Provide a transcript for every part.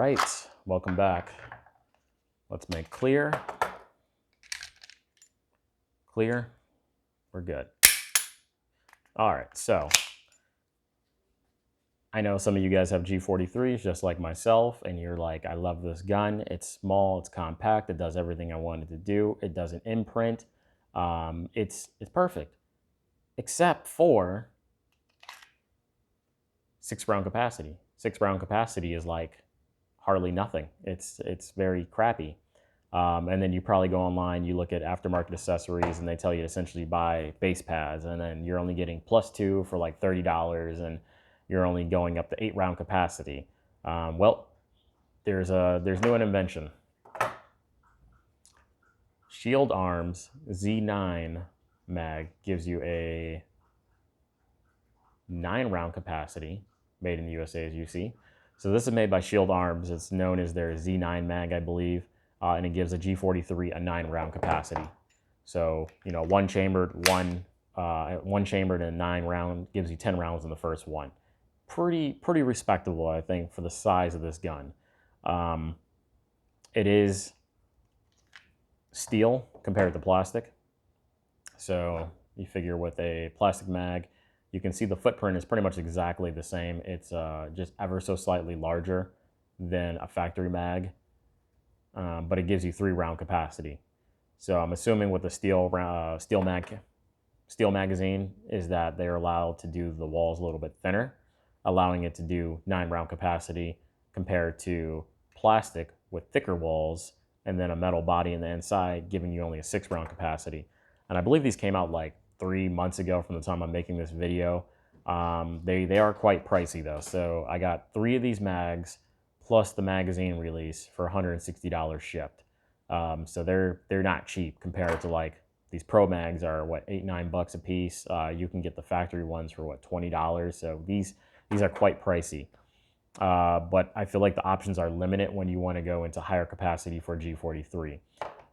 right, welcome back. Let's make clear. Clear. We're good. All right, so I know some of you guys have G43s just like myself, and you're like, I love this gun. It's small, it's compact, it does everything I wanted to do. It doesn't imprint. It's perfect, except for 6-round capacity. 6-round capacity is like hardly nothing. It's very crappy. And then you probably go online, you look at aftermarket accessories, and they tell you to essentially buy base pads, and then you're only getting +2 for like $30, and you're only going up to 8-round capacity. Well, there's new an invention. Shield Arms Z9 mag gives you a 9-round capacity, made in the USA, as you see. So this is made by Shield Arms. It's known as their Z9 mag, I believe. And it gives a G43 a 9-round capacity. So, you know, one chambered and a 9-round gives you 10 rounds in the first one. Pretty respectable, I think, for the size of this gun. It is steel compared to plastic. So you figure with a plastic mag, you can see the footprint is pretty much exactly the same. It's just ever so slightly larger than a factory mag. But it gives you 3-round capacity. So I'm assuming with the steel magazine is that they're allowed to do the walls a little bit thinner, allowing it to do 9-round capacity compared to plastic with thicker walls and then a metal body in the inside giving you only a 6-round capacity. And I believe these came out like 3 months ago from the time I'm making this video. They are quite pricey though. So I got 3 of these mags plus the magazine release for $160 shipped. So they're not cheap compared to like these Pro Mags are what, $8-9 a piece. You can get the factory ones for what, $20. So these are quite pricey. But I feel like the options are limited when you want to go into higher capacity for G43.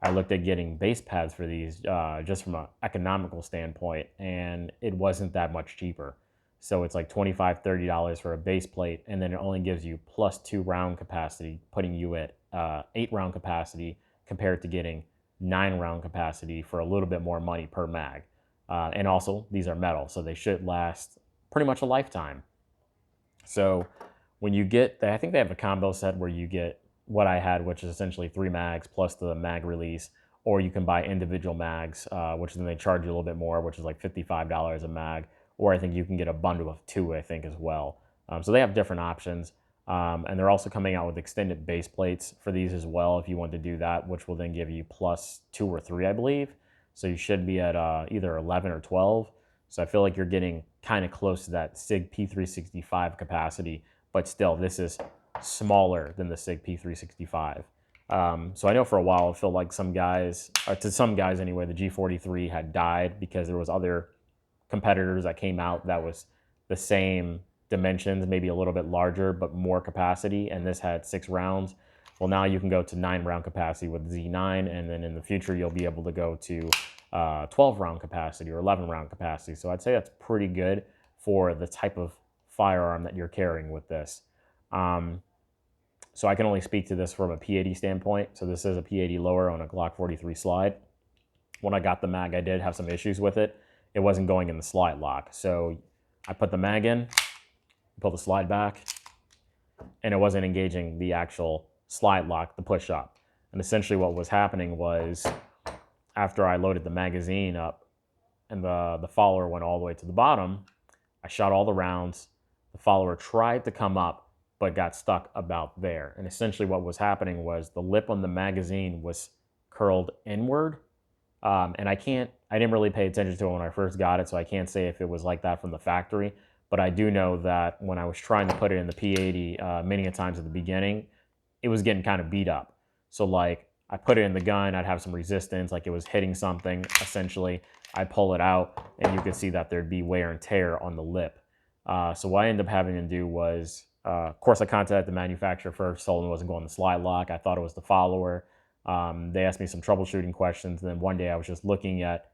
I looked at getting base pads for these just from an economical standpoint, and it wasn't that much cheaper. So it's like $25, $30 for a base plate, and then it only gives you +2 round capacity, putting you at 8-round capacity compared to getting 9-round capacity for a little bit more money per mag. And also, these are metal, so they should last pretty much a lifetime. So when you get, I think they have a combo set where you get what I had, which is essentially 3 mags plus the mag release, or you can buy individual mags, which then they charge you a little bit more, which is like $55 a mag. Or I think you can get a bundle of 2, I think, as well. So they have different options. And they're also coming out with extended base plates for these as well, if you want to do that, which will then give you +2 or 3, I believe. So you should be at either 11 or 12. So I feel like you're getting kind of close to that SIG P365 capacity, but still, this is smaller than the SIG P365. So I know for a while, it felt like some guys, or to some guys anyway, the G43 had died because there was other competitors that came out that was the same dimensions, maybe a little bit larger, but more capacity, and this had 6 rounds. Well, now you can go to 9-round capacity with Z9, and then in the future, you'll be able to go to 12-round capacity or 11-round capacity. So I'd say that's pretty good for the type of firearm that you're carrying with this. So I can only speak to this from a P80 standpoint. So this is a P80 lower on a Glock 43 slide. When I got the mag, I did have some issues with it. It wasn't going in the slide lock. So I put the mag in, pull the slide back, and it wasn't engaging the actual slide lock, the push up. And essentially what was happening was after I loaded the magazine up and the follower went all the way to the bottom, I shot all the rounds. The follower tried to come up, but got stuck about there. And essentially what was happening was the lip on the magazine was curled inward. And I didn't really pay attention to it when I first got it, so I can't say if it was like that from the factory. But I do know that when I was trying to put it in the P80 many a times at the beginning, it was getting kind of beat up. So like I put it in the gun, I'd have some resistance, like it was hitting something essentially. I pull it out and you could see that there'd be wear and tear on the lip. So what I ended up having to do was, of course I contacted the manufacturer first, told them it wasn't going to slide lock. I thought it was the follower. They asked me some troubleshooting questions. And then one day I was just looking at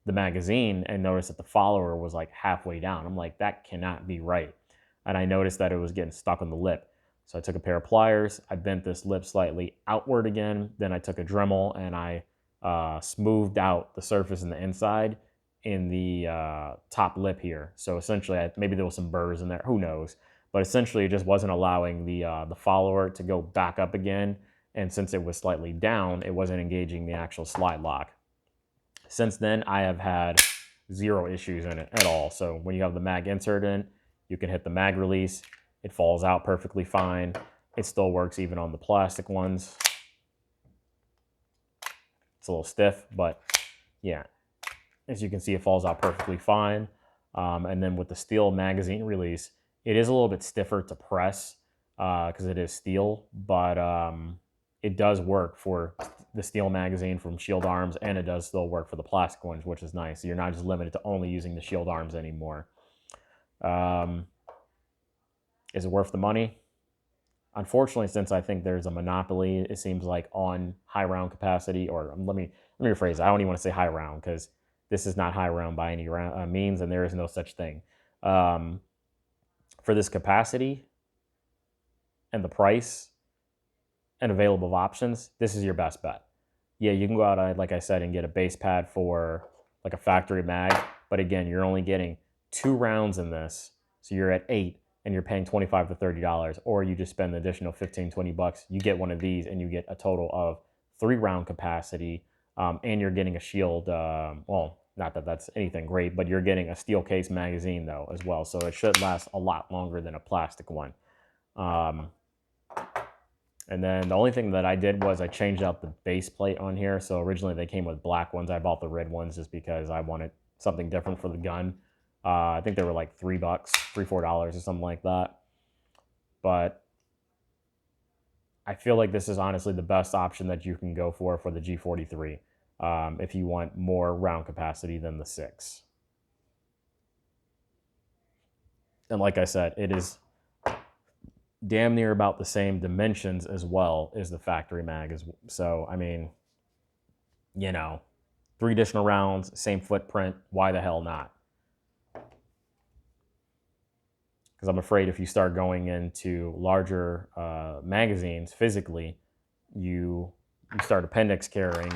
the magazine and noticed that the follower was like halfway down. I'm like, that cannot be right. And I noticed that it was getting stuck on the lip. So I took a pair of pliers, I bent this lip slightly outward again, then I took a Dremel and I smoothed out the surface in the inside in the top lip here. So essentially, maybe there was some burrs in there, who knows? But essentially, it just wasn't allowing the follower to go back up again. And since it was slightly down, it wasn't engaging the actual slide lock. Since then, I have had zero issues in it at all. So when you have the mag insert in, you can hit the mag release. It falls out perfectly fine. It still works even on the plastic ones. It's a little stiff, but yeah, as you can see, it falls out perfectly fine. And then with the steel magazine release, it is a little bit stiffer to press because it is steel, but it does work for the steel magazine from Shield Arms, and it does still work for the plastic ones, which is nice. So you're not just limited to only using the Shield Arms anymore. Is it worth the money? Unfortunately, since I think there's a monopoly, it seems like on high round capacity, or let me rephrase. I don't even want to say high round because this is not high round by any means, and there is no such thing. For this capacity and the price and available options, this is your best bet. Yeah, you can go out, like I said, and get a base pad for like a factory mag, but again, you're only getting 2 rounds in this, so you're at 8. And you're paying $25 to $30, or you just spend the additional 15, 20 bucks. You get one of these and you get a total of 3 round capacity, and you're getting a Shield, well, not that that's anything great, but you're getting a steel case magazine though as well. So it should last a lot longer than a plastic one. And then the only thing that I did was I changed out the base plate on here. So originally they came with black ones. I bought the red ones just because I wanted something different for the gun. I think they were like $3, $4 or something like that. But I feel like this is honestly the best option that you can go for the G43 if you want more round capacity than the 6. And like I said, it is damn near about the same dimensions as well as the factory mag. So, I mean, you know, 3 additional rounds, same footprint. Why the hell not? Because I'm afraid if you start going into larger magazines physically, you start appendix carrying,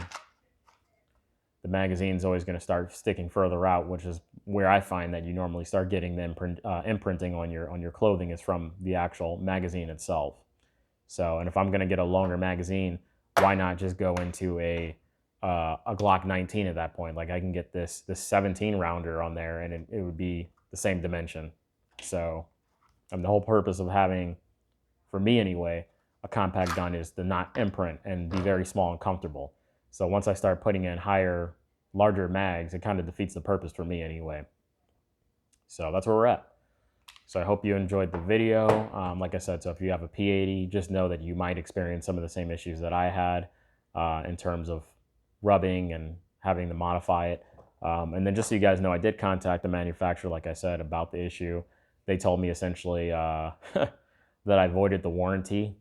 the magazine's always going to start sticking further out, which is where I find that you normally start getting the imprinting on your clothing is from the actual magazine itself. So, and if I'm going to get a longer magazine, why not just go into a Glock 19 at that point? Like I can get this 17 rounder on there, and it would be the same dimension. So, the whole purpose of having, for me anyway, a compact gun is to not imprint and be very small and comfortable. So once I start putting in larger mags, it kind of defeats the purpose for me anyway. So that's where we're at. So I hope you enjoyed the video. Like I said, so if you have a P80, just know that you might experience some of the same issues that I had in terms of rubbing and having to modify it. And then just so you guys know, I did contact the manufacturer, like I said, about the issue. They told me essentially that I voided the warranty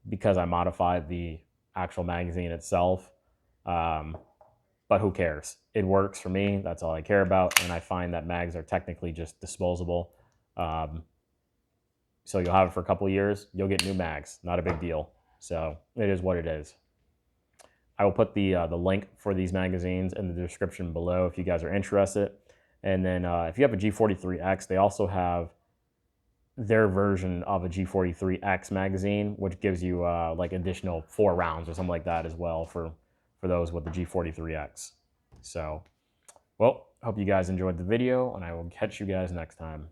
because I modified the actual magazine itself. But who cares? It works for me. That's all I care about. And I find that mags are technically just disposable. So you'll have it for a couple of years. You'll get new mags. Not a big deal. So it is what it is. I will put the link for these magazines in the description below if you guys are interested. And then if you have a G43X, they also have their version of a G43X magazine, which gives you like additional 4 rounds or something like that as well for those with the G43X. So, well, hope you guys enjoyed the video, and I will catch you guys next time.